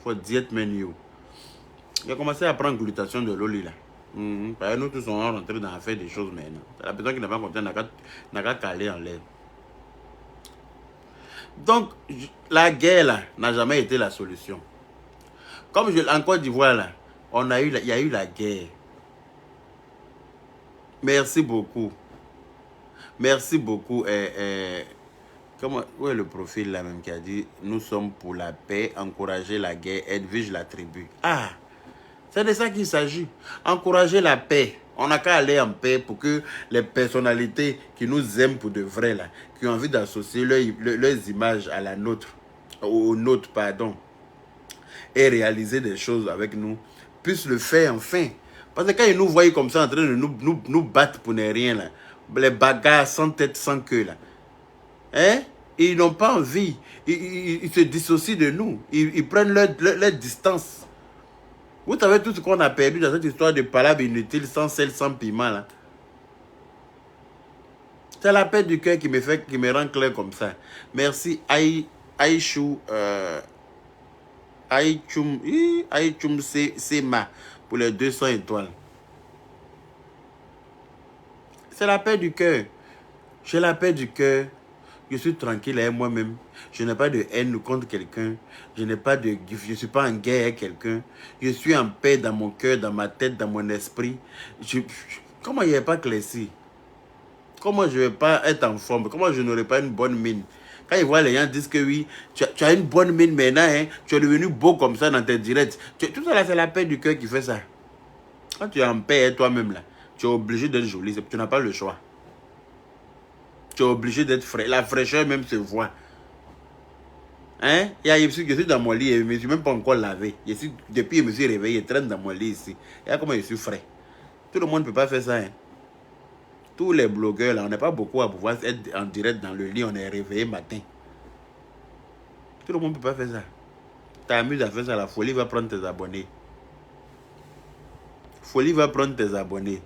For diet menu. Il a commencé à prendre glutation de l'oli là. Parce que nous tous sommes rentrés dans faire des choses maintenant. La personne qui n'a pas compris n'a qu'à caler en l'air. Donc, la guerre là n'a jamais été la solution. Comme en Côte d'Ivoire là, il y a eu la guerre. Merci beaucoup. Merci beaucoup. Où est le profil là même qui a dit nous sommes pour la paix, encourager la guerre, Edwige la tribu. Ah, c'est de ça qu'il s'agit. Encourager la paix. On n'a qu'à aller en paix pour que les personnalités qui nous aiment pour de vrai là, qui ont envie d'associer leurs images à la nôtre, au nôtre, pardon, et réaliser des choses avec nous, puissent le faire enfin. Parce que quand ils nous voient comme ça en train de nous battre pour ne rien là, les bagarres sans tête, sans queue là, hein? Ils n'ont pas envie. Ils se dissocient de nous. Ils prennent leur distance. Vous savez tout ce qu'on a perdu dans cette histoire de palabres inutiles, sans sel, sans piment là. C'est la paix du cœur qui me rend clair comme ça. Merci Aïchum Sema pour les 200 étoiles. C'est la paix du cœur. J'ai la paix du cœur. Je suis tranquille avec moi-même. Je n'ai pas de haine contre quelqu'un. Je ne suis pas en guerre avec quelqu'un. Je suis en paix dans mon cœur, dans ma tête, dans mon esprit. Comment il n'y a pas clairci? Comment je ne vais pas être en forme? Comment je n'aurai pas une bonne mine? Quand ils voient les gens disent que oui, tu as une bonne mine maintenant, hein, tu es devenu beau comme ça dans tes directs. Tout ça là, c'est la paix du cœur qui fait ça. Quand tu es en paix avec toi-même là, tu es obligé d'être joli. Tu n'as pas le choix. Tu es obligé d'être frais. La fraîcheur même se voit. Hein? Je suis dans mon lit et je ne me suis même pas encore lavé. Depuis que je me suis réveillé, je traîne dans mon lit ici. Regarde comment je suis frais. Tout le monde ne peut pas faire ça. Hein? Tous les blogueurs, là, on n'est pas beaucoup à pouvoir être en direct dans le lit, on est réveillé matin. Tout le monde ne peut pas faire ça. T'amuses à faire ça, la folie va prendre tes abonnés. Folie va prendre tes abonnés.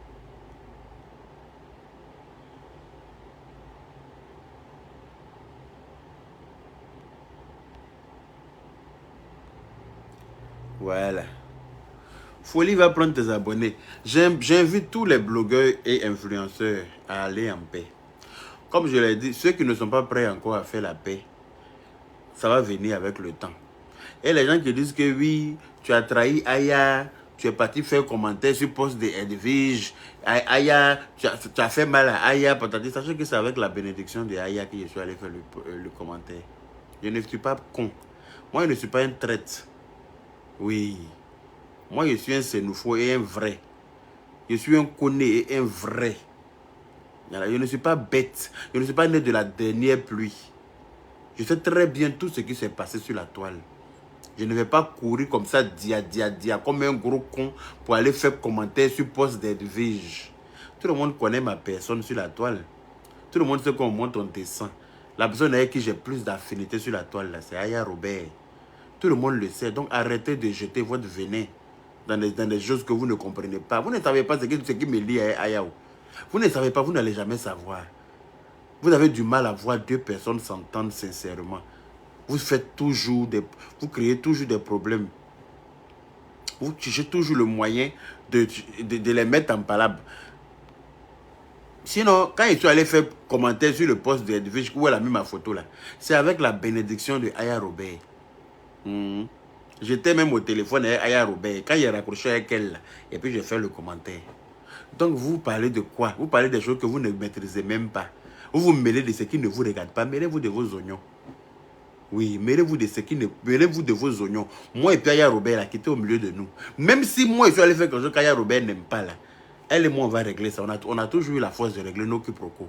Voilà. Folie va prendre tes abonnés. J'invite tous les blogueurs et influenceurs à aller en paix. Comme je l'ai dit, ceux qui ne sont pas prêts encore à faire la paix, ça va venir avec le temps. Et les gens qui disent que oui, tu as trahi Aya, tu es parti faire commentaire sur poste de Edwige, Aya, tu as fait mal à Aya, patati. Sachez que c'est avec la bénédiction de Aya que je suis allé faire le commentaire. Je ne suis pas con. Moi, je ne suis pas un traître. Oui. Moi, je suis un sénoufo et un vrai. Je suis un conné et un vrai. Je ne suis pas bête. Je ne suis pas né de la dernière pluie. Je sais très bien tout ce qui s'est passé sur la toile. Je ne vais pas courir comme ça, dia, comme un gros con pour aller faire commentaire sur poste d'Edwige. Tout le monde connaît ma personne sur la toile. Tout le monde sait qu'on monte, on descend. La personne avec qui j'ai plus d'affinité sur la toile, c'est Aya Robert. Tout le monde le sait. Donc arrêtez de jeter votre venin dans des choses que vous ne comprenez pas. Vous ne savez pas ce qui me lie à Aya. Vous ne savez pas, vous n'allez jamais savoir. Vous avez du mal à voir deux personnes s'entendre sincèrement. Vous créez toujours des problèmes. Vous cherchez toujours le moyen de les mettre en palabre. Sinon, quand je suis allé faire commentaire sur le poste d'Edwige, où elle a mis ma photo là, c'est avec la bénédiction de Aya Robert. J'étais même au téléphone avec Aya Robert. Quand il a raccroché avec elle là, et puis j'ai fait le commentaire. Donc vous parlez de quoi? Vous parlez des choses que vous ne maîtrisez même pas. Vous vous mêlez de ce qui ne vous regarde pas. Mêlez-vous de vos oignons. Oui, mêlez-vous de vos oignons. Moi et puis Aya Robert là, qui était au milieu de nous. Même si moi je suis allé faire quelque chose qu'Aya Robert n'aime pas là, elle et moi on va régler ça. On a toujours eu la force de régler nos quiproquos.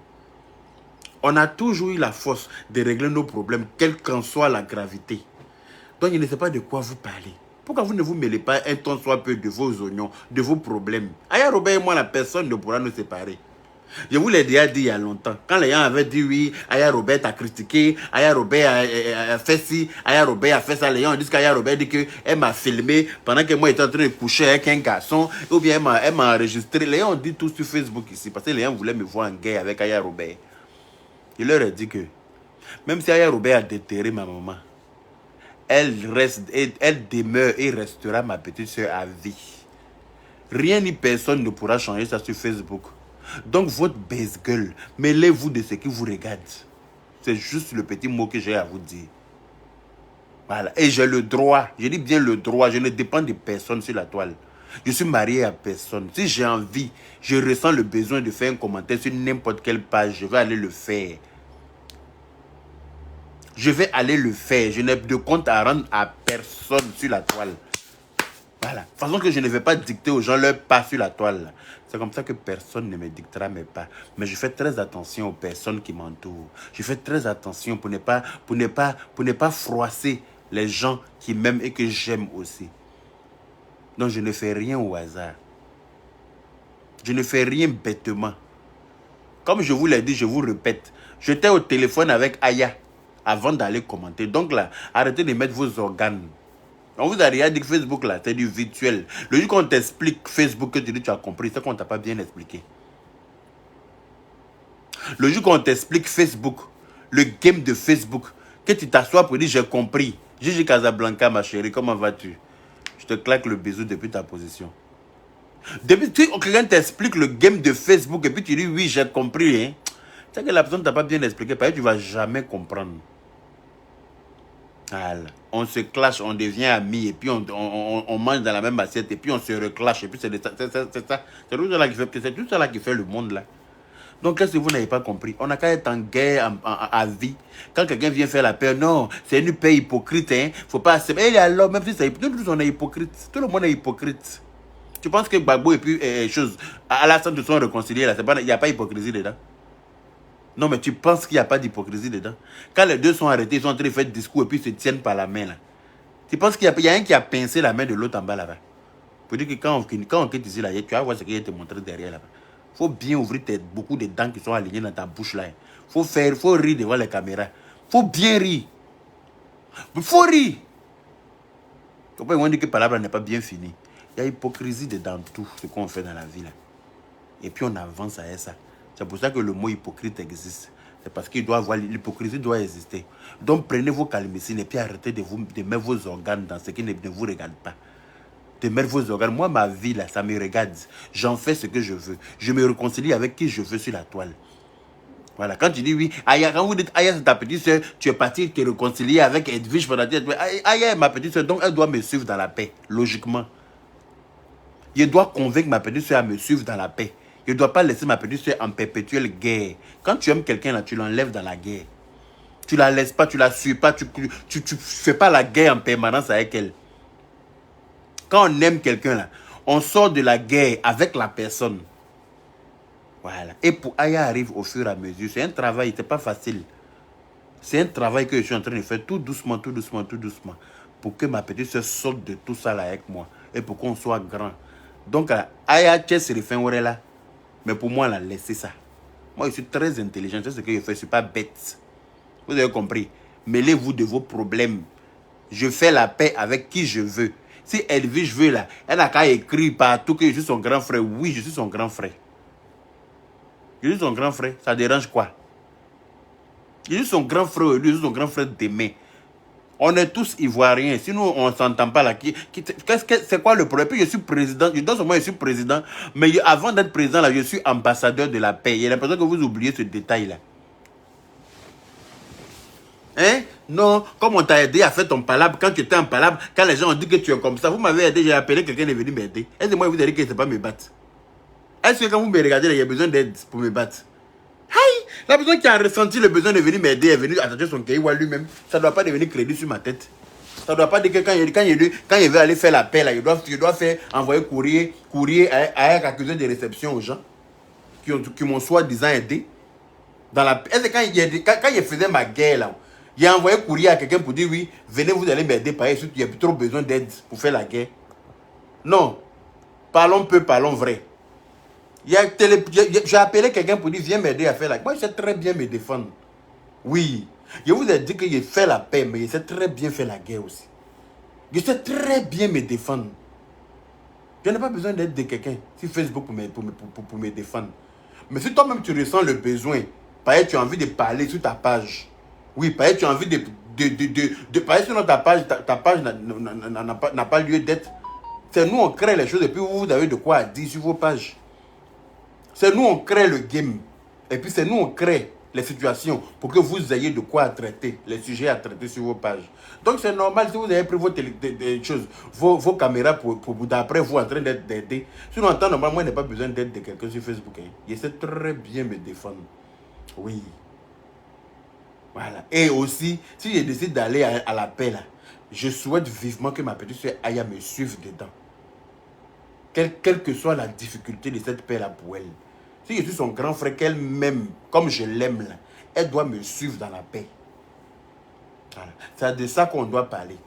On a toujours eu la force de régler nos problèmes, quelle qu'en soit la gravité. Donc je ne sais pas de quoi vous parlez. Pourquoi vous ne vous mêlez pas un temps soit peu de vos oignons, de vos problèmes? Aya Robert et moi, la personne ne pourra nous séparer. Je vous l'ai déjà dit il y a longtemps. Quand les gens avaient dit oui, Aya Robert a critiqué, Aya Robert a fait ci, Aya Robert a fait ça, les gens disent qu'Aya Robert dit qu'elle m'a filmé pendant que moi j'étais en train de coucher avec un garçon, ou bien elle m'a enregistré. Les gens ont dit tout sur Facebook ici, parce que les gens voulaient me voir en guerre avec Aya Robert. Je leur ai dit que, même si Aya Robert a déterré ma maman, elle reste, elle demeure et restera ma petite soeur à vie. Rien ni personne ne pourra changer ça sur Facebook. Donc votre baisse-gueule, mêlez-vous de ce qui vous regarde. C'est juste le petit mot que j'ai à vous dire. Voilà. Et j'ai le droit, je dis bien le droit, je ne dépends de personne sur la toile. Je suis marié à personne. Si j'ai envie, je ressens le besoin de faire un commentaire sur n'importe quelle page, je vais aller le faire. Je vais aller le faire. Je n'ai de compte à rendre à personne sur la toile. Voilà. De toute façon que je ne vais pas dicter aux gens leur pas sur la toile. C'est comme ça que personne ne me dictera mes pas. Mais je fais très attention aux personnes qui m'entourent. Je fais très attention pour ne pas froisser les gens qui m'aiment et que j'aime aussi. Donc je ne fais rien au hasard. Je ne fais rien bêtement. Comme je vous l'ai dit, je vous répète. J'étais au téléphone avec Aya avant d'aller commenter. Donc là, arrêtez de mettre vos organes. On vous a rien dit que Facebook là, c'est du virtuel. Le jour qu'on t'explique Facebook que tu dis tu as compris, c'est qu'on ne t'a pas bien expliqué. Le jour qu'on t'explique Facebook, le game de Facebook, que tu t'assois pour dire j'ai compris. Gigi Casablanca, ma chérie, comment vas-tu? Je te claque le bisou depuis ta position. Depuis que quelqu'un t'explique le game de Facebook et puis tu dis oui, j'ai compris. Hein? C'est que la personne ne t'a pas bien expliqué, parce que tu ne vas jamais comprendre. Voilà. On se clash, on devient amis et puis on mange dans la même assiette et puis on se reclash et puis c'est ça. C'est tout ça là qui fait le monde là. Donc qu'est-ce que vous n'avez pas compris? On n'a qu'à être en guerre à vie. Quand quelqu'un vient faire la paix, non, c'est une paix hypocrite. Hein. Faut pas accepter. Et alors, même si c'est hypocrite, nous on est hypocrite. Tout le monde est hypocrite. Tu penses que Gbagbo et puis chose, Alassane se sont réconciliés là, il n'y a pas d'hypocrisie dedans? Non, mais tu penses qu'il n'y a pas d'hypocrisie dedans? Quand les deux sont arrêtés, ils sont en train de faire le discours et puis se tiennent par la main là. Tu penses qu'il y a un qui a pincé la main de l'autre en bas là-bas? Pour dire que quand on quitte ici là, tu vas voir ce qu'il y a te montrer derrière là-bas. Il faut bien ouvrir beaucoup de dents qui sont alignées dans ta bouche là. Il faut rire devant les caméras. Il faut bien rire. Il faut rire. Pourquoi ils vont dire que Palabra n'est pas bien fini? Il y a hypocrisie dans tout ce qu'on fait dans la vie là. Et puis on avance à ça. C'est pour ça que le mot hypocrite existe. C'est parce qu'il doit avoir l'hypocrisie doit exister. Donc prenez vos calmécines et puis arrêtez de mettre vos organes dans ce qui ne vous regarde pas. De mettre vos organes. Moi, ma vie là, ça me regarde. J'en fais ce que je veux. Je me réconcilie avec qui je veux sur la toile. Voilà, quand tu dis oui, Aya, quand vous dites Aya, c'est ta petite soeur, tu es parti te réconcilier avec Edwige pendant Aya est ma petite soeur, donc elle doit me suivre dans la paix, logiquement. Je dois convaincre ma petite soeur à me suivre dans la paix. Je ne dois pas laisser ma petite soeur en perpétuelle guerre. Quand tu aimes quelqu'un, là, tu l'enlèves dans la guerre. Tu ne la laisses pas, tu ne la suis pas, tu ne fais pas la guerre en permanence avec elle. Quand on aime quelqu'un, là, on sort de la guerre avec la personne. Voilà. Et pour Aya arrive au fur et à mesure. C'est un travail, ce n'est pas facile. C'est un travail que je suis en train de faire tout doucement, tout doucement, tout doucement. Pour que ma petite soeur sorte de tout ça là avec moi. Et pour qu'on soit grand. Donc, Aya, tu es fin là. Mais pour moi, là, laissez ça. Moi, je suis très intelligent. C'est ce que je fais. Je ne suis pas bête. Vous avez compris? Mêlez-vous de vos problèmes. Je fais la paix avec qui je veux. Si Edwige veut là, elle n'a qu'à écrire partout que je suis son grand frère. Oui, je suis son grand frère. Je suis son grand frère. Ça dérange quoi? Je suis son grand frère. Lui, je suis son grand frère demain. On est tous ivoiriens. Sinon, on ne s'entend pas là. C'est quoi le problème? Puis je suis président. Dans ce moment, je suis président. Mais avant d'être président, là, je suis ambassadeur de la paix. Il y a l'impression que vous oubliez ce détail-là. Hein? Non, comme on t'a aidé à faire ton palabre, quand tu étais en palabre, quand les gens ont dit que tu es comme ça, vous m'avez aidé, j'ai appelé quelqu'un qui est venu m'aider. Est-ce que moi, vous avez dit que ce n'est pas me battre? Est-ce que quand vous me regardez, il y a besoin d'aide pour me battre? Aïe! La personne qui a ressenti le besoin de venir m'aider est venue attacher son cahier lui-même. Ça ne doit pas devenir crédit sur ma tête. Ça ne doit pas dire que quand il veut aller faire la paix, là, il doit faire envoyer courrier à un accusé de réception aux gens qui m'ont soi-disant aidé. Est-ce que quand il faisait ma guerre, là, il a envoyé courrier à quelqu'un pour dire oui, venez, vous allez m'aider, parce qu'il y a trop besoin d'aide pour faire la guerre. Non. Parlons peu, parlons vrai. J'ai appelé quelqu'un pour dire viens m'aider à faire la guerre. Moi, je sais très bien me défendre. Oui. Je vous ai dit que j'ai fait la paix, mais je sais très bien faire la guerre aussi. Je sais très bien me défendre. Je n'ai pas besoin d'aide de quelqu'un sur Facebook pour me défendre. Mais si toi-même tu ressens le besoin, tu as envie de parler sur ta page. Oui, tu as envie parce que sinon ta page n'a pas lieu d'être. C'est nous on crée les choses et puis vous avez de quoi dire sur vos pages. C'est nous on crée le game. Et puis c'est nous on crée les situations pour que vous ayez de quoi traiter, les sujets à traiter sur vos pages. Donc c'est normal si vous avez pris vos caméras pour d'après vous en train d'aider. Sinon en temps normal, moi je n'ai pas besoin d'aide de quelqu'un sur Facebook. Hein. Je sais très bien me défendre. Oui. Voilà. Et aussi, si je décide d'aller à la paix là, je souhaite vivement que ma petite soeur Aya me suive dedans. Quelle que soit la difficulté de cette paix là pour elle. Si je suis son grand frère qu'elle m'aime, comme je l'aime là, elle doit me suivre dans la paix. Voilà. C'est de ça qu'on doit parler.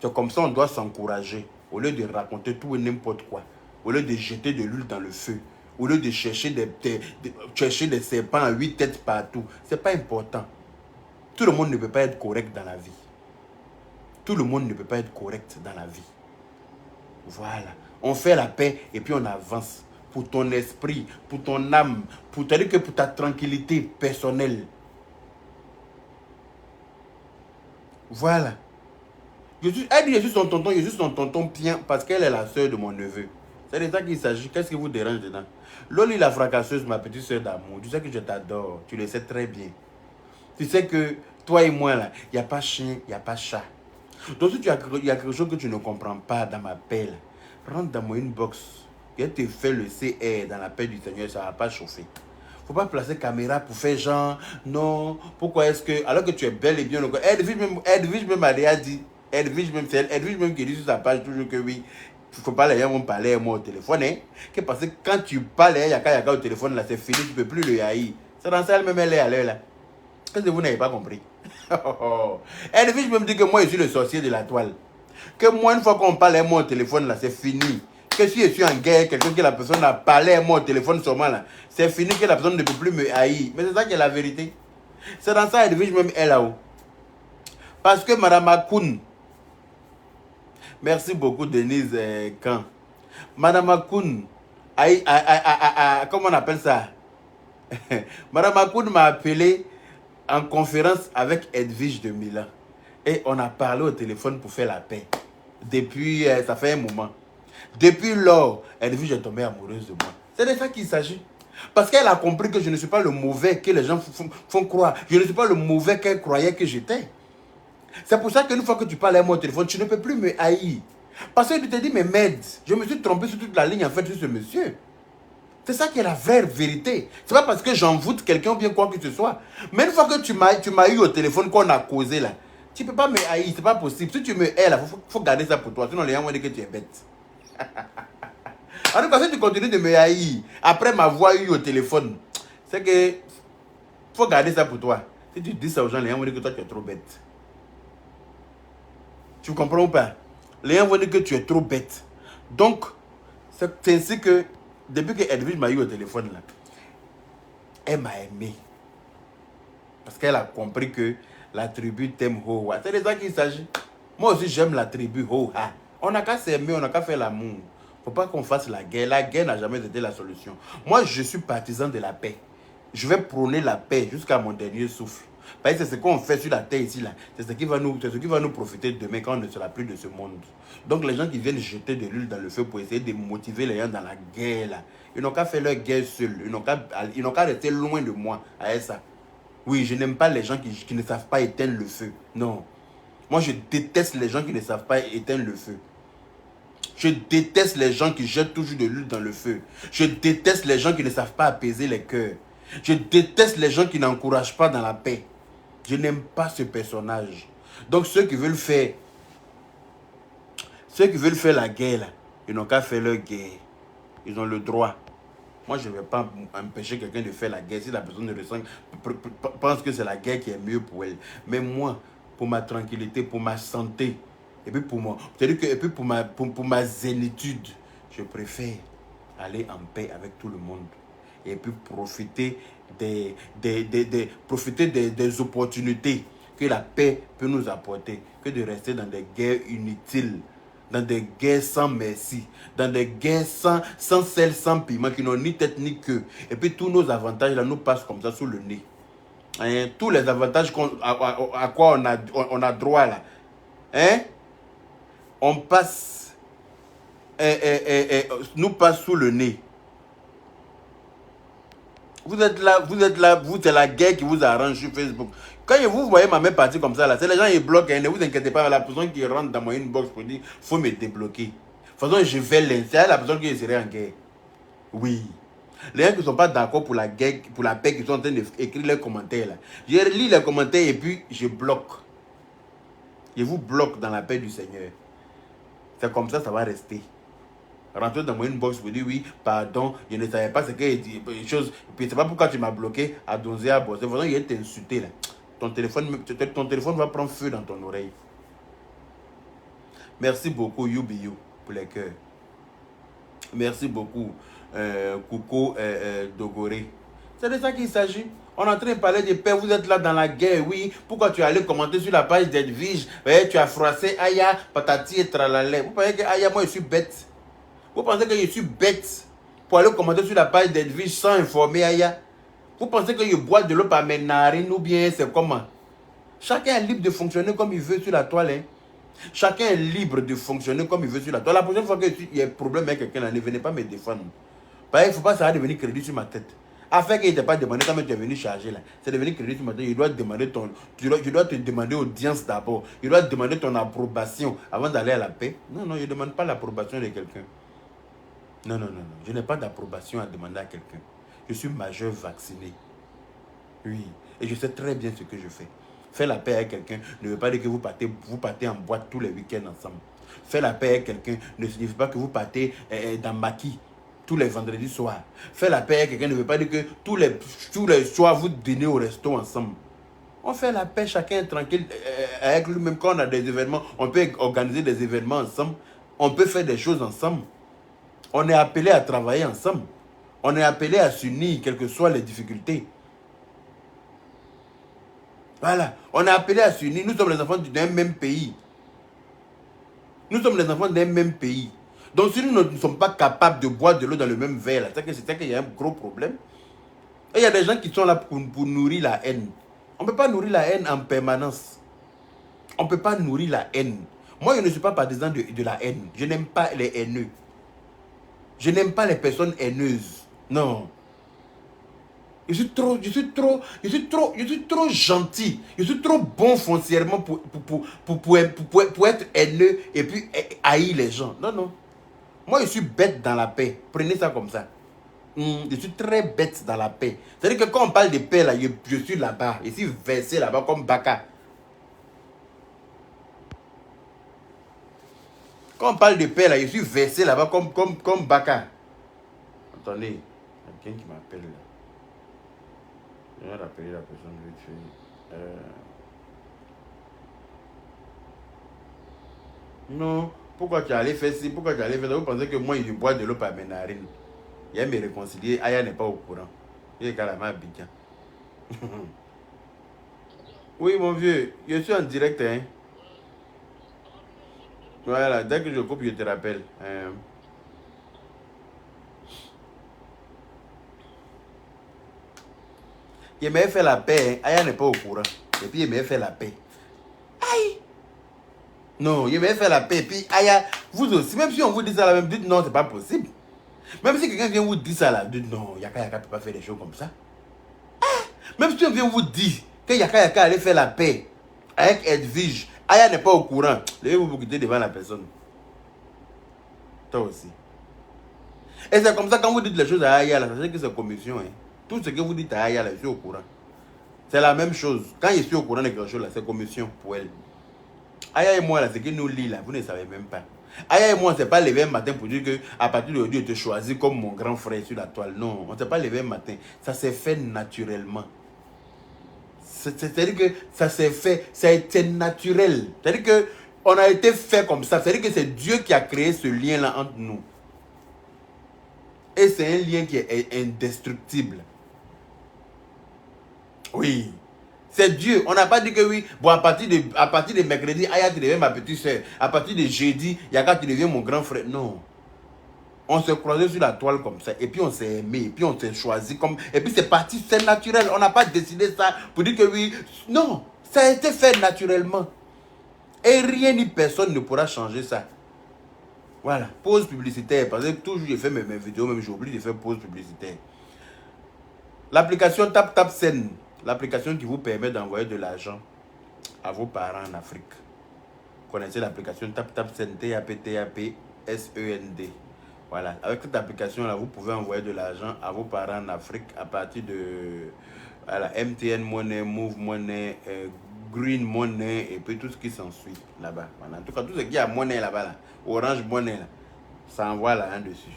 C'est comme ça qu'on doit s'encourager. Au lieu de raconter tout et n'importe quoi. Au lieu de jeter de l'huile dans le feu. Au lieu de chercher des serpents à 8 têtes partout. Ce n'est pas important. Tout le monde ne peut pas être correct dans la vie. Tout le monde ne peut pas être correct dans la vie. Voilà. On fait la paix et puis on avance. Pour ton esprit, pour ton âme, pour ta tranquillité personnelle. Voilà. Elle dit, je suis son tonton bien parce qu'elle est la soeur de mon neveu. C'est de ça qu'il s'agit. Qu'est-ce qui vous dérange dedans? Loli la fracasseuse, ma petite soeur d'amour. Tu sais que je t'adore. Tu le sais très bien. Tu sais que toi et moi, là, il n'y a pas chien, il n'y a pas chat. Donc si il y a quelque chose que tu ne comprends pas dans ma paix, là, rentre dans mon inbox. Et te fait le CR dans la paix du Seigneur, ça ne va pas chauffer. Il ne faut pas placer caméra pour faire genre, non, pourquoi est-ce que, alors que tu es belle et bien, Edwige même a dit, Edwige même qui dit sur sa page toujours que oui, il ne faut pas les gens vont parler à moi au téléphone, hein, que parce que quand tu parles à Yaka au téléphone, là, c'est fini, tu ne peux plus le haïr. C'est dans ça elle-même, elle est à l'heure, là. Qu'est-ce que vous n'avez pas compris? Edwige même dit que moi, je suis le sorcier de la toile. Que moi, une fois qu'on parle à moi au téléphone, là, c'est fini. Que si je suis en guerre, quelqu'un que la personne a parlé à moi au téléphone seulement là, c'est fini que la personne ne peut plus me haïr. Mais c'est ça qui est la vérité. C'est dans ça que je même est là-haut. Parce que Madame Akoun, merci beaucoup Denise Kahn. Madame Akoun, comment on appelle ça? Madame Akoun m'a appelé en conférence avec Edwige de Milan. Et on a parlé au téléphone pour faire la paix. Depuis, ça fait un moment. Depuis lors, Edwige est tombée amoureuse de moi. C'est de ça qu'il s'agit. Parce qu'elle a compris que je ne suis pas le mauvais que les gens font croire. Je ne suis pas le mauvais qu'elle croyait que j'étais. C'est pour ça qu'une fois que tu parles à moi au téléphone, tu ne peux plus me haïr. Parce que tu te dis, mais merde, je me suis trompé sur toute la ligne en fait sur ce monsieur. C'est ça qui est la vraie vérité. C'est pas parce que j'envoûte quelqu'un ou bien quoi que ce soit. Mais une fois que tu m'as eu au téléphone, qu'on a causé là, tu ne peux pas me haïr, c'est pas possible. Si tu me hais là, faut garder ça pour toi. Sinon les gens vont dire que tu es bête. En tout cas, si tu continues de me haïr après m'avoir eu au téléphone, c'est que faut garder ça pour toi. Si tu dis ça aux gens, les gens vont dire que toi tu es trop bête. Tu comprends ou pas? Les gens vont dire que tu es trop bête. Donc, c'est ainsi que depuis que Edwige m'a eu au téléphone là, elle m'a aimé. Parce qu'elle a compris que la tribu t'aime Hoa. C'est de ça qu'il s'agit. Moi aussi j'aime la tribu Hoa. On n'a qu'à s'aimer, on n'a qu'à faire l'amour. Faut pas qu'on fasse la guerre. La guerre n'a jamais été la solution. Moi, je suis partisan de la paix. Je vais prôner la paix jusqu'à mon dernier souffle. Parce que c'est ce qu'on fait sur la terre ici, là. C'est ce qui va nous profiter demain quand on ne sera plus de ce monde. Donc, les gens qui viennent jeter de l'huile dans le feu pour essayer de motiver les gens dans la guerre, là, ils n'ont qu'à faire leur guerre seuls. Ils n'ont qu'à rester loin de moi à ça. Oui, je n'aime pas les gens qui ne savent pas éteindre le feu. Non. Moi, je déteste les gens qui ne savent pas éteindre le feu. Je déteste les gens qui jettent toujours de l'huile dans le feu. Je déteste les gens qui ne savent pas apaiser les cœurs. Je déteste les gens qui n'encouragent pas dans la paix. Je n'aime pas ce personnage. Donc ceux qui veulent faire la guerre, là, ils n'ont qu'à faire leur guerre. Ils ont le droit. Moi, je ne vais pas empêcher quelqu'un de faire la guerre si la personne ne ressent, pense que c'est la guerre qui est mieux pour elle. Mais moi, pour ma tranquillité, pour ma santé, et puis pour ma zénitude, je préfère aller en paix avec tout le monde. Et puis profiter des opportunités que la paix peut nous apporter, que de rester dans des guerres inutiles, dans des guerres sans merci, dans des guerres sans sel, sans piment, qui n'ont ni tête ni queue. Et puis tous nos avantages là nous passent comme ça sous le nez. Hein, tous les avantages à quoi on a droit là. Hein? On passe, nous passe sous le nez. Vous êtes là, c'est la guerre qui vous arrange sur Facebook. Quand vous voyez ma main partie comme ça, là, c'est les gens qui bloquent. Hein, ne vous inquiétez pas, la personne qui rentre dans mon inbox pour dire faut me débloquer. De toute façon, je vais l'insérer, la personne qui serait en guerre. Oui. Les gens qui ne sont pas d'accord pour la guerre, pour la paix, qui sont en train d'écrire leurs commentaires là. Je lis les commentaires et puis je bloque. Je vous bloque dans la paix du Seigneur. C'est comme ça va rester. Rentrez dans mon inbox pour dire oui, pardon, je ne savais pas ce qu'il dit, les choses. Puis c'est pas pourquoi tu m'as bloqué à donner à bosser. De il est insulté là. Ton téléphone va prendre feu dans ton oreille. Merci beaucoup, Yubiyu, pour les cœurs. Merci beaucoup, Coucou Dogoré. C'est de ça qu'il s'agit. On est en train de parler de paix, vous êtes là dans la guerre, oui. Pourquoi tu es allé commenter sur la page d'Edwige? Tu as froissé Aya, patati et tralala. Vous pensez que Aya, moi je suis bête? Vous pensez que je suis bête pour aller commenter sur la page d'Edwige sans informer Aya? Vous pensez que je bois de l'eau par mes narines ou bien c'est comment? Chacun est libre de fonctionner comme il veut sur la toile. Hein? Chacun est libre de fonctionner comme il veut sur la toile. La prochaine fois qu'il y a un problème avec quelqu'un, ne venez pas me défendre. Il ne faut pas ça devenir crédit sur ma tête. Afin qu'il ne t'ait pas demandé quand tu es venu charger là. C'est devenu crédit sur ma tête. Je dois te demander audience d'abord. Je dois te demander ton approbation avant d'aller à la paix. Non, non, je ne demande pas l'approbation de quelqu'un. Non, non, non, non. Je n'ai pas d'approbation à demander à quelqu'un. Je suis majeur vacciné. Oui. Et je sais très bien ce que je fais. Faire la paix avec quelqu'un ne veut pas dire que vous partez en boîte tous les week-ends ensemble. Faire la paix avec quelqu'un ne signifie pas que vous partez dans maquis tous les vendredis soirs. Faire la paix avec quelqu'un ne veut pas dire que tous les soirs vous dînez au resto ensemble. On fait la paix, chacun est tranquille avec lui-même. Quand on a des événements, on peut organiser des événements ensemble. On peut faire des choses ensemble. On est appelé à travailler ensemble. On est appelé à s'unir, quelles que soient les difficultés. Voilà. On est appelé à s'unir. Nous sommes les enfants d'un même pays. Nous sommes les enfants d'un même pays. Donc si nous ne sommes pas capables de boire de l'eau dans le même verre, c'est qu'il y a un gros problème. Et il y a des gens qui sont là pour nourrir la haine. On ne peut pas nourrir la haine en permanence. On ne peut pas nourrir la haine. Moi, je ne suis pas partisan de la haine. Je n'aime pas les haineux. Je n'aime pas les personnes haineuses. Non. Je suis trop gentil. Je suis trop bon foncièrement pour être haineux et puis haïr les gens. Non, non. Moi, je suis bête dans la paix. Prenez ça comme ça. Je suis très bête dans la paix. C'est-à-dire que quand on parle de paix, là, je suis là-bas. Je suis versé là-bas comme Baka. Quand on parle de paix, là, je suis versé là-bas comme Baka. Attendez, il y a quelqu'un qui m'appelle là. Je vais rappeler la personne vite fait. Non, pourquoi tu allais faire ci, pourquoi tu allais faire ça? Vous pensez que moi, je bois de l'eau par mes narines. Il a me réconcilier. Aya n'est pas au courant. Il est carrément Abidjan. Oui, mon vieux, je suis en direct. Hein. Voilà, dès que je coupe, je te rappelle. Il m'a fait la paix. Hein. Aya n'est pas au courant. Et puis, il m'a fait la paix. Aïe! Non, il m'a fait la paix. Et puis, Aya, vous aussi, même si on vous dit ça, même dites non, c'est pas possible. Même si quelqu'un vient vous dire ça, là, dites non, Yaka ne peut pas faire des choses comme ça. Même si on vient vous dire que Yaka allait faire la paix avec Edwige, Aya n'est pas au courant. Levez-vous vous quitter devant la personne. Toi aussi. Et c'est comme ça, quand vous dites les choses à Aya, ça veut dire que c'est commission. Hein. Tout ce que vous dites à Aya, là, je suis au courant. C'est la même chose. Quand je suis au courant de quelque chose, là, c'est commission pour elle. Aya et moi, là, ce que nous lit, là, vous ne savez même pas. Aya et moi, on ne s'est pas levé un matin pour dire qu'à partir d'aujourd'hui, je te choisis comme mon grand frère sur la toile. Non, on ne s'est pas levé un matin. Ça s'est fait naturellement. C'est-à-dire que ça s'est fait, ça a été naturel. C'est-à-dire qu'on a été fait comme ça. C'est-à-dire que c'est Dieu qui a créé ce lien-là entre nous. Et c'est un lien qui est indestructible. Oui. C'est Dieu. On n'a pas dit que oui, bon, à partir de mercredi, Aya, tu deviens ma petite soeur. À partir de jeudi, Yaka, tu deviens mon grand frère. Non. On s'est croisé sur la toile comme ça, et puis on s'est aimé, et puis on s'est choisi comme... Et puis c'est parti, c'est naturel. On n'a pas décidé ça pour dire que oui. Non, ça a été fait naturellement. Et rien ni personne ne pourra changer ça. Voilà, pause publicitaire. Parce que toujours j'ai fait mes vidéos, même j'ai oublié de faire pause publicitaire. L'application TapTapSend, l'application qui vous permet d'envoyer de l'argent à vos parents en Afrique. Vous connaissez l'application TapTapSend, TAPTAPSEND. Voilà, avec cette application-là, vous pouvez envoyer de l'argent à vos parents en Afrique à partir de voilà, MTN Money, Move Money, Green Money et puis tout ce qui s'ensuit là-bas. Voilà. En tout cas, tout ce qui a monnaie là-bas, là, Orange Money, là, ça envoie là-dessus.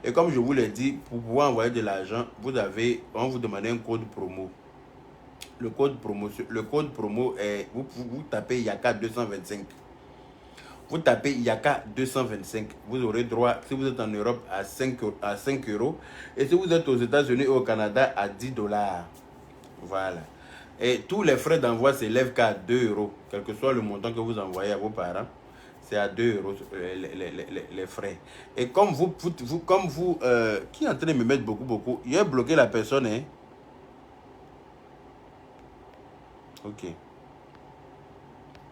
Et comme je vous l'ai dit, pour pouvoir envoyer de l'argent, on vous demande un code promo. Le code promo est, vous tapez Yaka 225. Vous tapez Yaka 225. Vous aurez droit, si vous êtes en Europe, à 5 euros. Et si vous êtes aux États-Unis et au Canada, à 10 $. Voilà. Et tous les frais d'envoi s'élèvent qu'à 2 euros. Quel que soit le montant que vous envoyez à vos parents, c'est à 2 euros les frais. Et comme vous qui est en train de me mettre beaucoup, il a bloqué la personne, hein? Ok.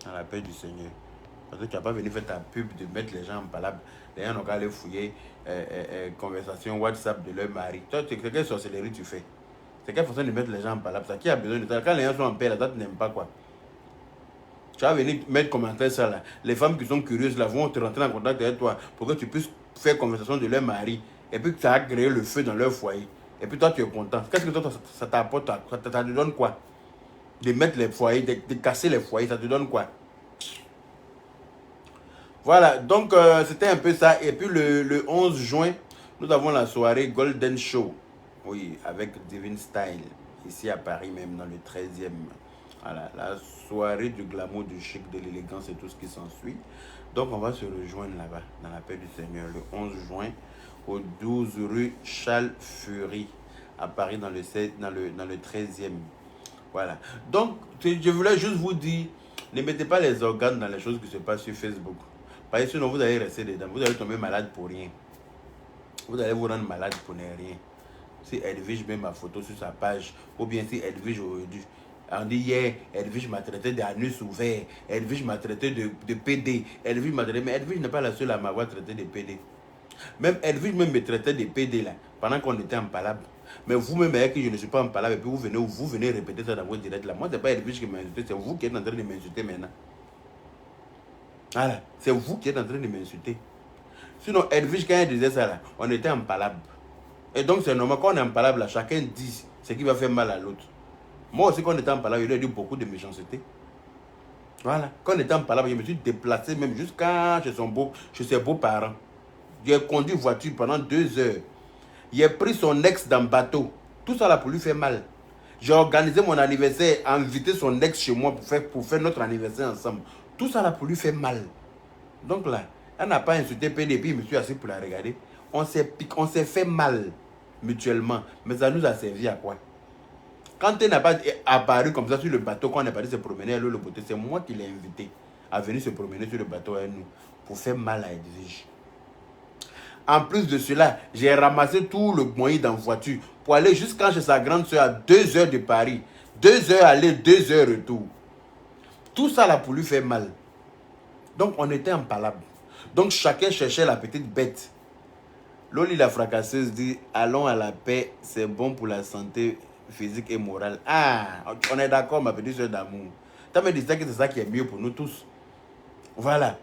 À la paix du Seigneur. Parce que tu n'as pas venu faire ta pub de mettre les gens en palabre. Les gens n'ont qu'à aller fouiller conversation WhatsApp de leur mari. Toi, quelle sorcellerie tu fais? C'est quelle façon de mettre les gens en palabre? Ça, qui a besoin de ça? Quand les gens sont en paix, là, toi, tu n'aimes pas quoi? Tu vas venir mettre commentaire ça là. Les femmes qui sont curieuses là vont te rentrer en contact avec toi pour que tu puisses faire conversation de leur mari. Et puis ça a créé le feu dans leur foyer. Et puis toi tu es content. Qu'est-ce que toi ça t'apporte? Ça te donne quoi? De mettre les foyers, de casser les foyers, ça te donne quoi? Voilà, donc c'était un peu ça. Et puis le 11 juin, nous avons la soirée Golden Show. Oui, avec Divine Style. Ici à Paris même, dans le 13e. Voilà, la soirée du glamour, du chic, de l'élégance et tout ce qui s'ensuit. Donc on va se rejoindre là-bas, dans la paix du Seigneur, le 11 juin, au 12 rue Charles Fury, à Paris, dans le 13e. Voilà. Donc, je voulais juste vous dire, ne mettez pas les organes dans les choses qui se passent sur Facebook. Parce que sinon, vous allez rester dedans. Vous allez tomber malade pour rien. Vous allez vous rendre malade pour ne rien. Si Edwige met ma photo sur sa page, ou bien si Edwige aujourd'hui, on dit hier, Edwige m'a traité d'anus ouvert, Edwige m'a traité de PD, Edwige m'a traité, mais Edwige n'est pas la seule à m'avoir traité de PD. Même Edwige même me traitait de PD là, pendant qu'on était en palabre. Mais vous-même, avec qui je ne suis pas en palabre, et puis vous venez répéter ça dans votre direct là. Moi, ce n'est pas Edwige qui m'a insulté, c'est vous qui êtes en train de m'insulter maintenant. Voilà, c'est vous qui êtes en train de m'insulter. Sinon, Edwige, quand elle disait ça là, on était en palabre. Et donc, c'est normal, quand on est en palabre là, chacun dit ce qui va faire mal à l'autre. Moi aussi, quand on était en palabre, je lui ai dit beaucoup de méchanceté. Voilà, quand on était en palabre, je me suis déplacé même jusqu'à chez ses beaux-parents. J'ai conduit voiture pendant 2 heures. Il a pris son ex dans le bateau. Tout ça là pour lui faire mal. J'ai organisé mon anniversaire, invité son ex chez moi pour faire notre anniversaire ensemble. Tout ça là pour lui faire mal. Donc là, elle n'a pas insulté PD, puis je me suis assis pour la regarder. On s'est fait mal mutuellement. Mais ça nous a servi à quoi? Quand elle n'a pas apparu comme ça sur le bateau, quand on est parti se promener à l'eau, le beauté, c'est moi qui l'ai invité à venir se promener sur le bateau avec nous pour faire mal à Edwige. En plus de cela, j'ai ramassé tout le moyen dans la voiture pour aller jusqu'à chez sa grande soeur à 2 heures de Paris. 2 heures aller, 2 heures retour. Tout ça là pour lui faire mal. Donc on était en palabre. Donc chacun cherchait la petite bête. Loli la fracasseuse dit, allons à la paix, c'est bon pour la santé physique et morale. Ah, on est d'accord ma petite soeur d'amour. Tu me dit que c'est ça qui est mieux pour nous tous. Voilà.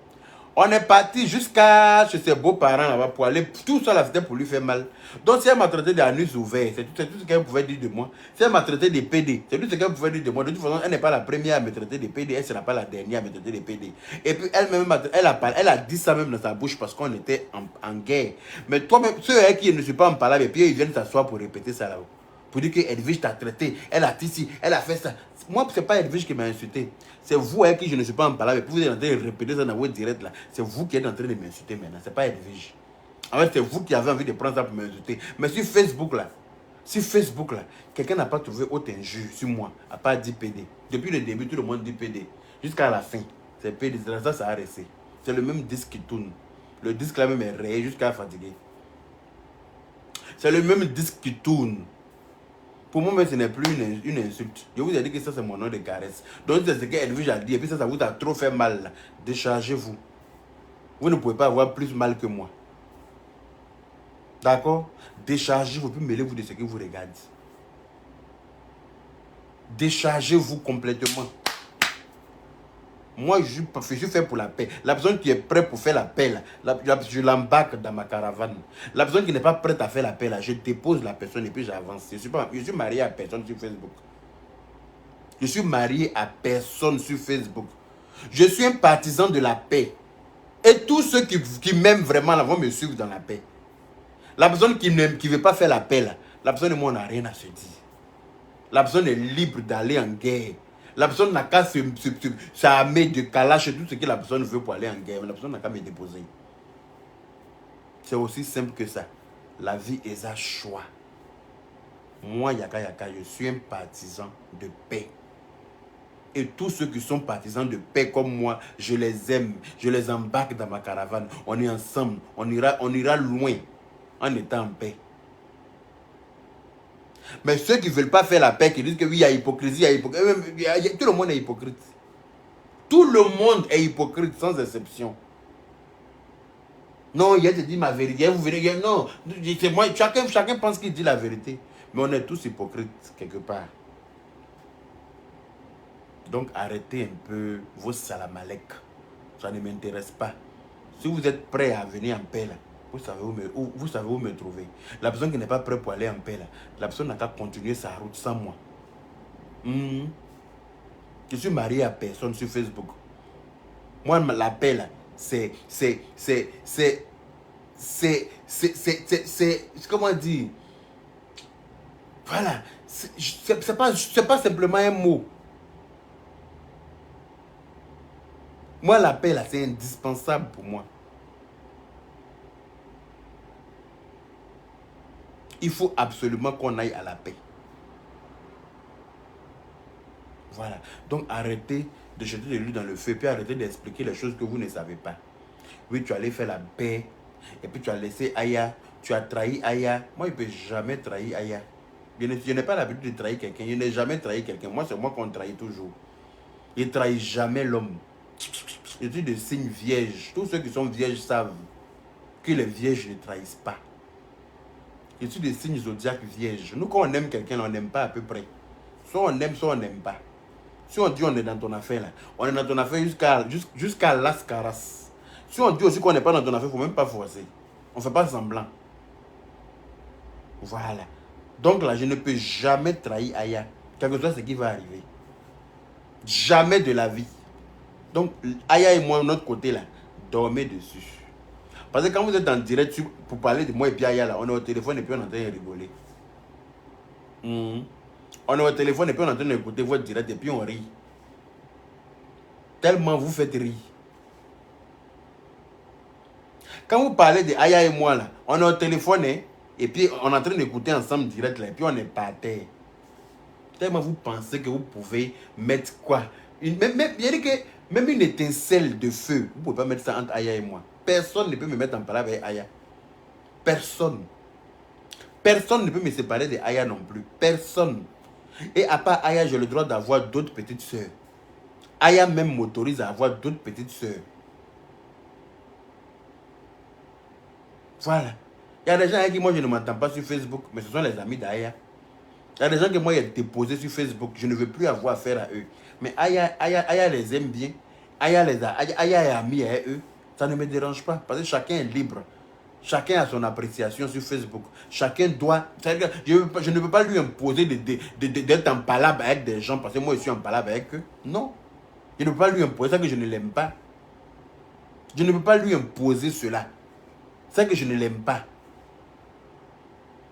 On est parti jusqu'à chez ses beaux-parents là-bas pour aller. Tout ça là, c'était pour lui faire mal. Donc si elle m'a traité d'anus ouvert, c'est tout ce qu'elle pouvait dire de moi. Si elle m'a traité de PD, c'est tout ce qu'elle pouvait dire de moi. De toute façon, elle n'est pas la première à me traiter de PD, elle ne sera pas la dernière à me traiter de PD. Et puis elle-même, elle a dit ça même dans sa bouche parce qu'on était en guerre. Mais toi-même, ceux qui ne sont pas en palabre, et puis ils viennent s'asseoir pour répéter ça là-haut. Pour dire que Edwige t'a traité, elle a fait ci, elle a fait ça. Moi, ce n'est pas Edwige qui m'a insulté. C'est vous avec qui je ne suis pas en palabre. Et puis vous êtes en train de répéter ça dans votre direct là. C'est vous qui êtes en train de m'insulter maintenant. Ce n'est pas Edwige. En fait, c'est vous qui avez envie de prendre ça pour m'insulter. Mais sur Facebook là, quelqu'un n'a pas trouvé autre injure sur moi, à part dire PD. Depuis le début, tout le monde dit PD. Jusqu'à la fin, c'est PD. Ça a resté. C'est le même disque qui tourne. Le disque là même est rayé jusqu'à fatiguer. C'est le même disque qui tourne. Pour moi, mais ce n'est plus une insulte. Je vous ai dit que ça, c'est mon nom de caresse. Donc, c'est ce qu'Edwige a dit. Et puis ça vous a trop fait mal. Là. Déchargez-vous. Vous ne pouvez pas avoir plus mal que moi. D'accord? Déchargez-vous, puis mêlez-vous de ce que vous regardez. Déchargez-vous complètement. Moi, je suis fait pour la paix. La personne qui est prête pour faire la paix, là, je l'embarque dans ma caravane. La personne qui n'est pas prête à faire la paix, là, je dépose la personne et puis j'avance. Je suis marié à personne sur Facebook. Je suis marié à personne sur Facebook. Je suis un partisan de la paix. Et tous ceux qui m'aiment vraiment là, vont me suivre dans la paix. La personne qui ne veut pas faire la paix, là, la personne et moi, on n'a rien à se dire. La personne est libre d'aller en guerre. La personne n'a qu'à s'armer de kalash et tout ce que la personne veut pour aller en guerre. Mais la personne n'a qu'à me déposer. C'est aussi simple que ça. La vie est un choix. Moi, Yaka Yaka, je suis un partisan de paix. Et tous ceux qui sont partisans de paix comme moi, je les aime. Je les embarque dans ma caravane. On est ensemble. On ira loin en étant en paix. Mais ceux qui ne veulent pas faire la paix, qui disent que oui, il y a hypocrisie, tout le monde est hypocrite. Tout le monde est hypocrite, sans exception. Non, il te dit ma vérité, vous verrez, non, moi, chacun pense qu'il dit la vérité. Mais on est tous hypocrites, quelque part. Donc arrêtez un peu vos salamalek. Ça ne m'intéresse pas. Si vous êtes prêts à venir en paix, là, vous savez où me trouver. La personne qui n'est pas prête pour aller en paix, là, la personne n'a qu'à continuer sa route sans moi. Je suis marié à personne sur Facebook. Moi, la paix, là, comment dire? Voilà. C'est pas simplement un mot. Moi, la paix, là, c'est indispensable pour moi. Il faut absolument qu'on aille à la paix. Voilà. Donc, arrêtez de jeter de l'huile dans le feu, puis arrêtez d'expliquer les choses que vous ne savez pas. Oui, tu allais faire la paix, et puis tu as laissé Aya, tu as trahi Aya. Moi, je ne peux jamais trahir Aya. Je n'ai pas l'habitude de trahir quelqu'un. Je n'ai jamais trahi quelqu'un. Moi, c'est moi qu'on trahit toujours. Je ne trahis jamais l'homme. Je suis de signe vierge. Tous ceux qui sont vierges savent que les vierges ne trahissent pas. Je suis des signes zodiaques vierges. Nous, quand on aime quelqu'un, on n'aime pas à peu près. Soit on aime, soit on n'aime pas. Si on dit on est dans ton affaire, là, on est dans ton affaire jusqu'à las caras. Si on dit aussi qu'on n'est pas dans ton affaire, il ne faut même pas forcer. On ne fait pas semblant. Voilà. Donc là, je ne peux jamais trahir Aya. Quel que soit ce qui va arriver. Jamais de la vie. Donc, Aya et moi, de notre côté, là, dormez dessus. Parce que quand vous êtes en direct pour parler de moi et puis Aya, là, on est au téléphone et puis on est en train de rigoler. On est au téléphone et puis on est en train d'écouter votre direct et puis on rit. Tellement vous faites rire. Quand vous parlez de Aya et moi, là, on est au téléphone et puis on est en train d'écouter ensemble direct là, et puis on est par terre. Tellement vous pensez que vous pouvez mettre quoi? Même une étincelle de feu, vous ne pouvez pas mettre ça entre Aya et moi. Personne ne peut me mettre en parole avec Aya. Personne. Personne ne peut me séparer de Aya non plus. Personne. Et à part Aya, j'ai le droit d'avoir d'autres petites sœurs. Aya même m'autorise à avoir d'autres petites sœurs. Voilà. Il y a des gens avec qui moi je ne m'entends pas sur Facebook, mais ce sont les amis d'Aya. Il y a des gens que moi j'ai déposés sur Facebook, je ne veux plus avoir affaire à eux. Mais Aya les aime bien. Aya est amie à eux. Ça ne me dérange pas, parce que chacun est libre. Chacun a son appréciation sur Facebook. Chacun doit... Je ne peux pas lui imposer d'être en palabre avec des gens parce que moi je suis en palabre avec eux. Non. Je ne peux pas lui imposer ça que je ne l'aime pas. Je ne peux pas lui imposer cela. C'est que je ne l'aime pas.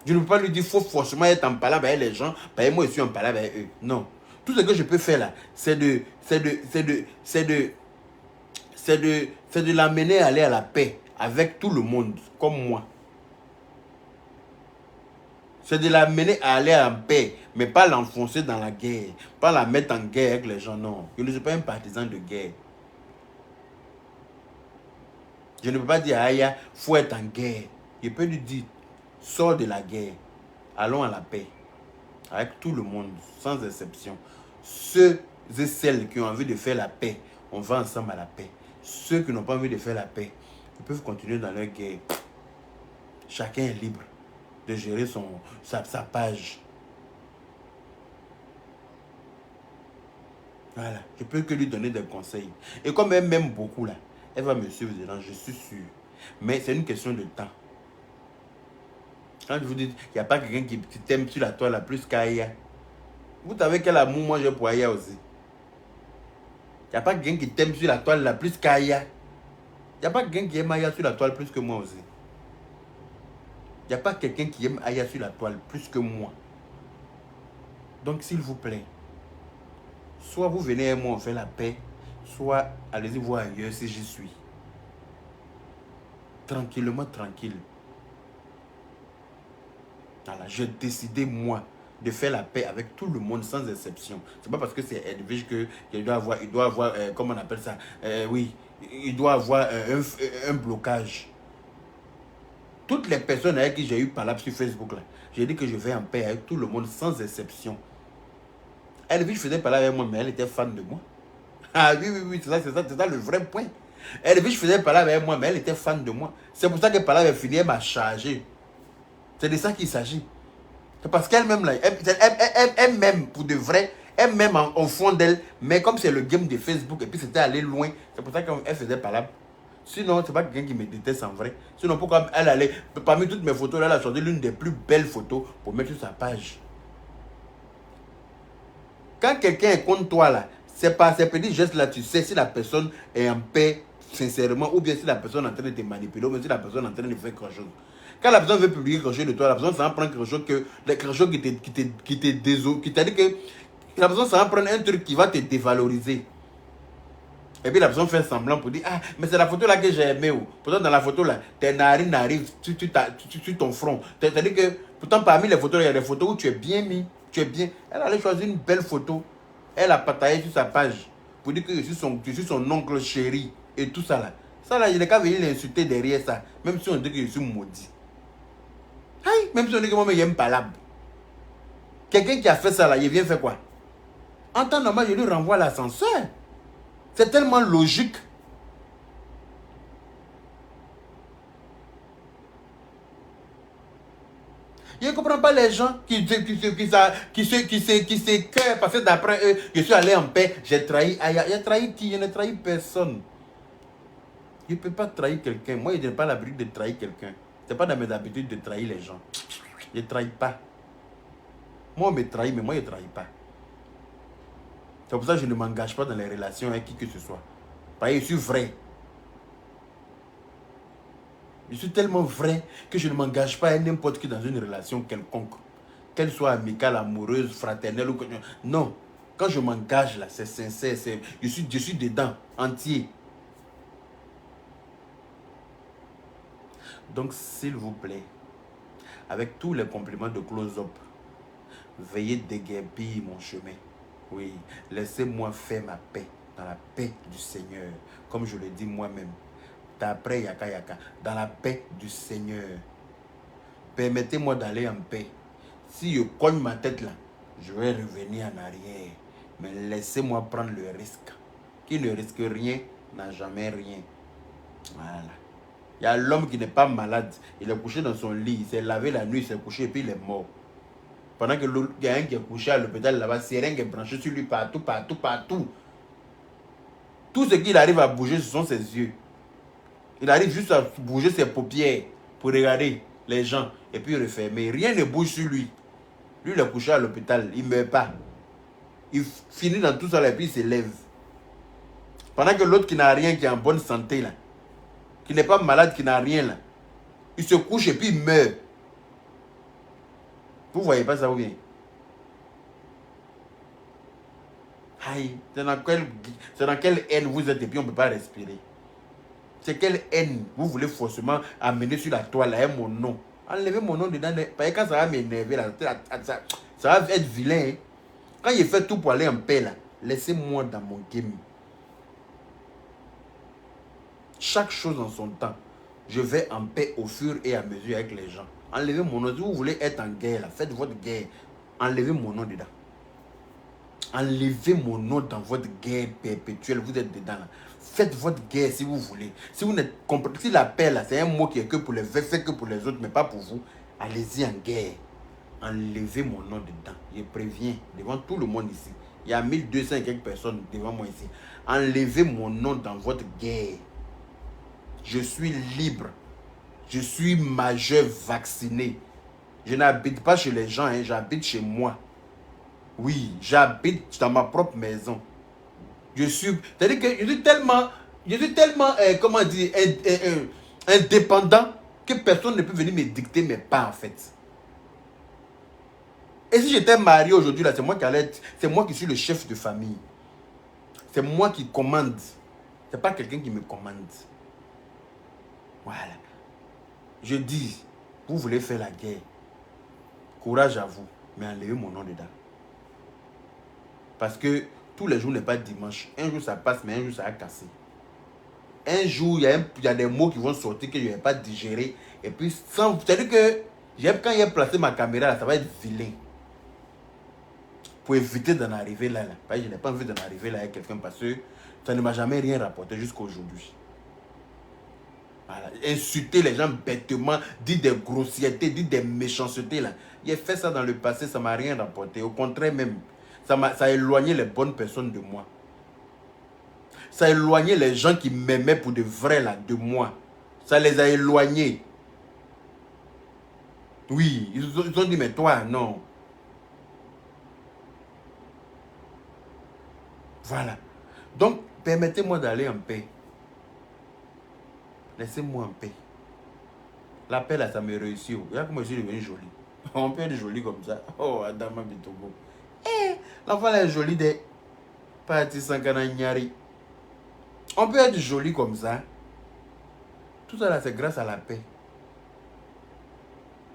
Je ne peux pas lui dire qu'il faut forcément être en palabre avec les gens parce que moi je suis en palabre avec eux. Non. Tout ce que je peux faire là, c'est de l'amener à aller à la paix avec tout le monde, comme moi. C'est de l'amener à aller en paix, mais pas l'enfoncer dans la guerre, pas la mettre en guerre avec les gens, non. Je ne suis pas un partisan de guerre. Je ne peux pas dire à Aya, il faut être en guerre. Je peux lui dire, Sors de la guerre. Allons à la paix. Avec tout le monde, sans exception. Ceux et celles qui ont envie de faire la paix, on va ensemble à la paix. Ceux qui n'ont pas envie de faire la paix, ils peuvent continuer dans leur guerre. Chacun est libre de gérer sa page. Voilà, je peux que lui donner des conseils. Et comme elle m'aime beaucoup là, elle va me suivre dedans, je suis sûr. Mais c'est une question de temps. Quand je vous dis, il n'y a pas quelqu'un qui t'aime sur la toile la plus qu'Aya. Vous savez quel amour moi j'ai pour Aya aussi. Il n'y a pas quelqu'un qui t'aime sur la toile la plus qu'Aya. Il n'y a pas quelqu'un qui aime Aya sur la toile plus que moi aussi. Il n'y a pas quelqu'un qui aime Aya sur la toile plus que moi. Donc s'il vous plaît, soit vous venez et moi on fait la paix, soit allez-y voir ailleurs si j'y suis. Tranquillement, tranquille. Voilà, j'ai décidé moi de faire la paix avec tout le monde sans exception. C'est pas parce que c'est Edwige qu'il doit avoir, comment on appelle ça, oui, il doit avoir un blocage. Toutes les personnes avec qui j'ai eu parlable sur Facebook là, j'ai dit que je vais en paix avec tout le monde sans exception. Edwige faisait parler avec moi, mais elle était fan de moi. Ah oui, oui, oui, c'est ça le vrai point. Edwige faisait parler avec moi, mais elle était fan de moi. C'est pour ça que parlait avec fini, elle m'a chargé. C'est de ça qu'il s'agit. C'est parce qu'elle-même, là, elle m'aime pour de vrai, elle m'aime au fond d'elle, mais comme c'est le game de Facebook, et puis c'était allé loin, c'est pour ça qu'elle faisait parler. Sinon, c'est pas quelqu'un qui me déteste en vrai. Sinon, pourquoi elle allait, parmi toutes mes photos, elle a choisi l'une des plus belles photos pour mettre sur sa page. Quand quelqu'un est contre toi, là, c'est par ces petits gestes-là, tu sais si la personne est en paix, sincèrement, ou bien si la personne est en train de te manipuler, ou bien si la personne est en train de faire quelque chose. Quand la personne veut publier quelque chose de toi, la personne s'en prend quelque chose qui t'a dit que la personne s'en prend un truc qui va te dévaloriser. Et puis la personne fait semblant pour dire, ah, mais c'est la photo là que j'ai aimé. Pourtant dans la photo là, tes narines arrivent sur ton front. C'est-à-dire que, pourtant parmi les photos, il y a des photos où tu es bien mis, tu es bien. Elle allait choisir une belle photo. Elle a partagé sur sa page pour dire que je suis son oncle chéri et tout ça là. Ça là, je n'ai qu'à venir l'insulter derrière ça, même si on dit que je suis maudit. Aïe, même si on dit que moi, je n'aime pas l'âme. Quelqu'un qui a fait ça là, il vient faire quoi? En temps normal, je lui renvoie l'ascenseur. C'est tellement logique. Je ne comprends pas les gens qui se parce que d'après eux, je suis allé en paix, j'ai trahi Aya. J'ai trahi qui? Je n'ai trahi personne. Je ne peux pas trahir quelqu'un. Moi, je n'ai pas l'habitude de trahir quelqu'un. Ce n'est pas dans mes habitudes de trahir les gens. Je ne trahis pas. Moi, on me trahit, mais moi, je ne trahis pas. C'est pour ça que je ne m'engage pas dans les relations avec qui que ce soit. Parce que je suis vrai. Je suis tellement vrai que je ne m'engage pas à n'importe qui dans une relation quelconque. Qu'elle soit amicale, amoureuse, fraternelle ou que... Non. Quand je m'engage là, c'est sincère. Je suis dedans, entier. Donc, s'il vous plaît, avec tous les compliments de close-up, veuillez déguerpir mon chemin. Oui, laissez-moi faire ma paix, dans la paix du Seigneur. Comme je le dis moi-même. D'après Yaka Yaka, dans la paix du Seigneur. Permettez-moi d'aller en paix. Si je cogne ma tête là, je vais revenir en arrière. Mais laissez-moi prendre le risque. Qui ne risque rien n'a jamais rien. Voilà. Il y a l'homme qui n'est pas malade. Il est couché dans son lit. Il s'est lavé la nuit, il s'est couché et puis il est mort. Pendant que l'autre, il y a un qui est couché à l'hôpital là-bas, seringue est branché sur lui partout, partout, partout. Tout ce qu'il arrive à bouger, ce sont ses yeux. Il arrive juste à bouger ses paupières pour regarder les gens et puis refermer. Rien ne bouge sur lui. Lui, il est couché à l'hôpital. Il ne meurt pas. Il finit dans tout ça là, et puis il se lève. Pendant que l'autre qui n'a rien, qui est en bonne santé là, qui n'est pas malade, qui n'a rien là, il se couche et puis il meurt. Vous ne voyez pas ça ou bien? Aïe, c'est dans quelle haine vous êtes et puis on ne peut pas respirer. C'est quelle haine vous voulez forcément amener sur la toile là, mon nom. Enlevez mon nom dedans. Parce que quand ça va m'énerver là, ça va être vilain. Hein? Quand il fait tout pour aller en paix là, laissez-moi dans mon game. Chaque chose en son temps. Je vais en paix au fur et à mesure avec les gens. Enlevez mon nom. Si vous voulez être en guerre, là, faites votre guerre. Enlevez mon nom dedans. Enlevez mon nom dans votre guerre perpétuelle. Vous êtes dedans là. Faites votre guerre si vous voulez. Si vous n'êtes compris, si la paix là, c'est un mot qui est que pour les fait que pour les autres, mais pas pour vous. Allez-y en guerre. Enlevez mon nom dedans. Je préviens devant tout le monde ici. Il y a 1200 et quelques personnes devant moi ici. Enlevez mon nom dans votre guerre. Je suis libre. Je suis majeur vacciné. Je n'habite pas chez les gens, hein, j'habite chez moi. Oui, j'habite dans ma propre maison. C'est-à-dire que je suis tellement comment dire, indépendant que personne ne peut venir me dicter mes pas en fait. Et si j'étais marié aujourd'hui, là, c'est moi qui suis le chef de famille. C'est moi qui commande. C'est pas quelqu'un qui me commande. Voilà. Je dis, vous voulez faire la guerre. Courage à vous, mais enlevez mon nom dedans. Parce que tous les jours n'est pas dimanche. Un jour ça passe, mais un jour ça a cassé. Un jour, il y a des mots qui vont sortir que je n'ai pas digéré. Et puis, c'est-à-dire que quand il a placé ma caméra, là, ça va être vilain. Pour éviter d'en arriver là. Je n'ai pas envie d'en arriver là avec quelqu'un parce que ça ne m'a jamais rien rapporté jusqu'à aujourd'hui. Voilà. Insulter les gens bêtement, dire des grossièretés, dire des méchancetés là. J'ai fait ça dans le passé, ça ne m'a rien rapporté. Au contraire même, ça a éloigné les bonnes personnes de moi. Ça a éloigné les gens qui m'aimaient pour de vrai là, de moi. Ça les a éloignés. Oui, ils ont dit, mais toi, non. Voilà. Donc, permettez-moi d'aller en paix. Laissez-moi en paix. La paix là, ça me réussit. Regarde comment je suis devenu joli. On peut être joli comme ça. Oh, Adama Bitogo. L'enfant là est joli des partis sans cananyari. On peut être joli comme ça. Tout ça là, c'est grâce à la paix.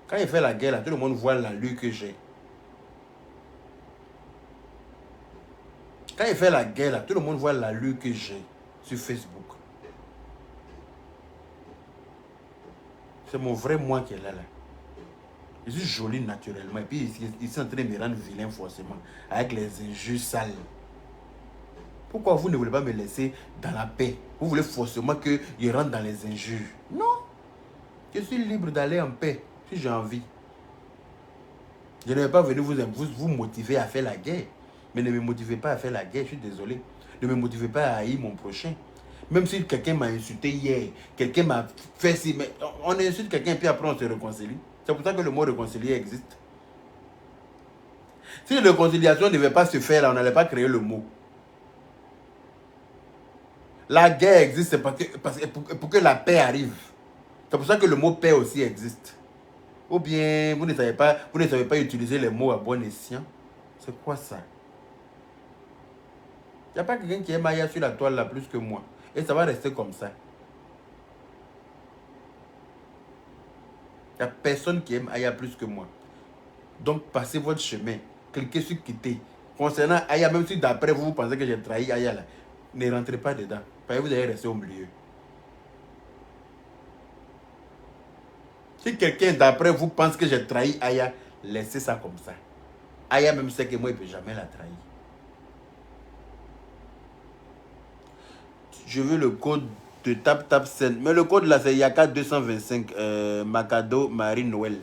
Quand il fait la guerre là, tout le monde voit l'allure que j'ai. Quand il fait la guerre là, tout le monde voit l'allure que j'ai sur Facebook. C'est mon vrai moi qui est là. Je suis joli naturellement. Et puis ils sont en train de me rendre vilain forcément. Avec les injures sales. Pourquoi vous ne voulez pas me laisser dans la paix? Vous voulez forcément que je rentre dans les injures? Non. Je suis libre d'aller en paix si j'ai envie. Je ne vais pas venir vous motiver à faire la guerre. Mais ne me motivez pas à faire la guerre, je suis désolé. Ne me motivez pas à haïr mon prochain. Même si quelqu'un m'a insulté hier, quelqu'un m'a fait si... Mais on insulte quelqu'un et puis après on se réconcilie. C'est pour ça que le mot réconcilier existe. Si la réconciliation ne devait pas se faire, là, on n'allait pas créer le mot. La guerre existe pour que la paix arrive. C'est pour ça que le mot paix aussi existe. Ou bien vous ne savez pas utiliser les mots à bon escient. C'est quoi ça? Il n'y a pas quelqu'un qui aime Aya sur la toile là plus que moi. Et ça va rester comme ça. Il n'y a personne qui aime Aya plus que moi. Donc passez votre chemin. Cliquez sur quitter. Concernant Aya, même si d'après vous pensez que j'ai trahi Aya là, ne rentrez pas dedans. Parce que vous allez rester au milieu. Si quelqu'un d'après vous pense que j'ai trahi Aya, laissez ça comme ça. Aya même sait que moi, il ne peut jamais la trahir. Je veux le code de TapTapSend. Mais le code là, c'est Yaka 225. Macado Marie Noël.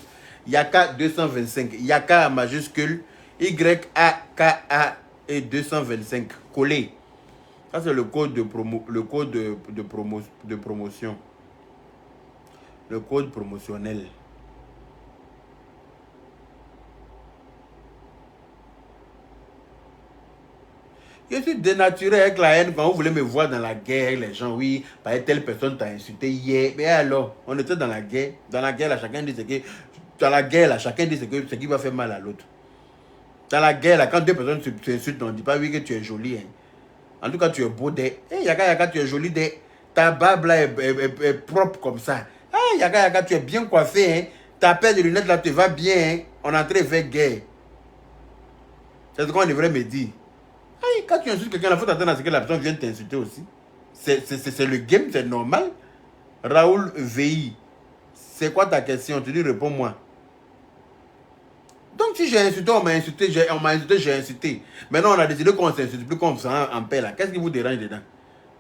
Yaka 225. Yaka en majuscule. YAKA et 225. Collé. Ça, c'est le code de promotion. Le code promotionnel. Je suis dénaturé avec la haine quand vous voulez me voir dans la guerre, les gens, oui, parce que telle personne t'a insulté hier. Mais alors, on était dans la guerre. Dans la guerre, là, chacun dit ce que. Dans la guerre, là, chacun dit ce qui va faire mal à l'autre. Dans la guerre, là, quand deux personnes s'insultent, on ne dit pas oui que tu es joli. Hein. En tout cas, tu es beau. Yaka, tu es joli. Ta barbe là est propre comme ça. Yaka, tu es bien coiffé. Hein. Ta paire de lunettes là te va bien. Hein. On est entré vers guerre. C'est ce qu'on devrait me dire. Quand tu insultes quelqu'un, il faut t'attendre à ce que la personne vienne t'insulter aussi. C'est le game, c'est normal. Raoul VI, C'est quoi ta question? Tu dis, réponds-moi. Donc, si j'ai insulté, on m'a insulté, j'ai insulté. Maintenant, on a décidé qu'on ne s'insulte plus comme ça en paix là. Qu'est-ce qui vous dérange dedans?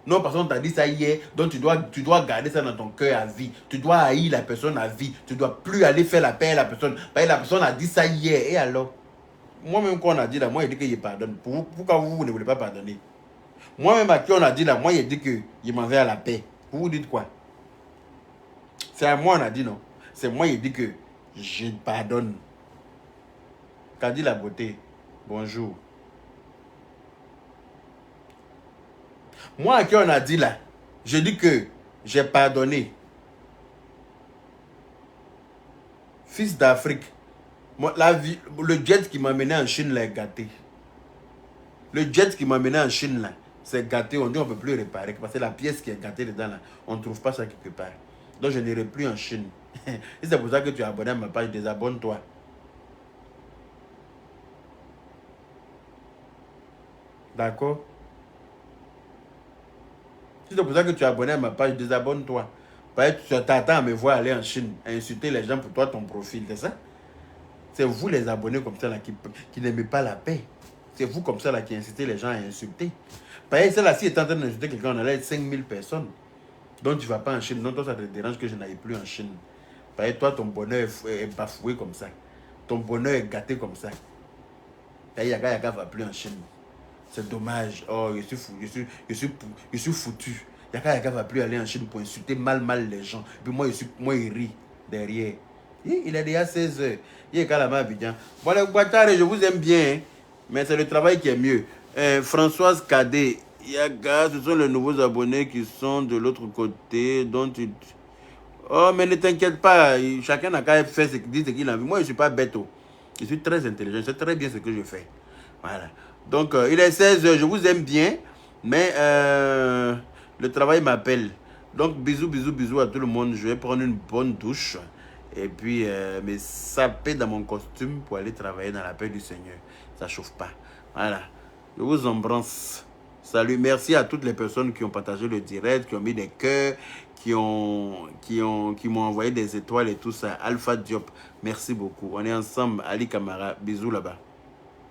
Non, parce qu'on t'a dit ça hier, donc tu dois garder ça dans ton cœur à vie. Tu dois haïr la personne à vie. Tu ne dois plus aller faire la paix à la personne. Parce que la personne a dit ça hier. Et alors? Moi-même, quand on a dit là, moi, il dit qu'il pardonne. Pourquoi vous ne voulez pas pardonner? Moi-même, à qui on a dit là, moi, il dit qu'il m'en va à la paix. Vous dites quoi? C'est à moi, on a dit non. C'est moi, il dit que je pardonne. Kadi la beauté, bonjour. Moi, à qui on a dit là, je dis que j'ai pardonné. Fils d'Afrique, le jet qui m'a mené en Chine là est gâté. Le jet qui m'a mené en Chine là, c'est gâté. On dit on ne peut plus réparer. Parce que la pièce qui est gâtée dedans là, on ne trouve pas ça quelque part. Donc je n'irai plus en Chine. Et c'est pour ça que tu es abonné à ma page, désabonne-toi. D'accord? Si c'est pour ça que tu es abonné à ma page, désabonne-toi. Parce que tu t'attends à me voir aller en Chine, à insulter les gens pour toi, ton profil, c'est ça? C'est vous les abonnés comme ça là, qui n'aimez pas la paix. C'est vous comme ça là, qui incitez les gens à insulter. Parce que celle-là, si est en train d'insulter quelqu'un, on allait 5000 personnes. Donc tu ne vas pas en Chine. Donc toi, ça te dérange que je n'aille plus en Chine. Parce que toi, ton bonheur est bafoué comme ça. Ton bonheur est gâté comme ça. Yaga ne va plus en Chine. C'est dommage. Oh, je suis foutu. Yaga ne va plus aller en Chine pour insulter mal les gens. Puis moi, il rit derrière. Il est déjà 16 heures. Il est carrément Abidjan. Bon, les Ouattara, je vous aime bien. Hein, mais c'est le travail qui est mieux. Françoise Cadet. Yaga, ce sont les nouveaux abonnés qui sont de l'autre côté. Dont tu... Oh, mais ne t'inquiète pas. Chacun n'a qu'à faire ce qu'il dit, ce qu'il a envie. Moi, je ne suis pas bête. Je suis très intelligent. Je sais très bien ce que je fais. Voilà. Donc, il est 16 heures. Je vous aime bien. Mais le travail m'appelle. Donc, bisous à tout le monde. Je vais prendre une bonne douche. Et puis, me saper dans mon costume pour aller travailler dans la paix du Seigneur. Ça ne chauffe pas. Voilà. Je vous embrasse. Salut. Merci à toutes les personnes qui ont partagé le direct, qui ont mis des cœurs, qui m'ont envoyé des étoiles et tout ça. Alpha Diop, merci beaucoup. On est ensemble. Ali Kamara, bisous là-bas.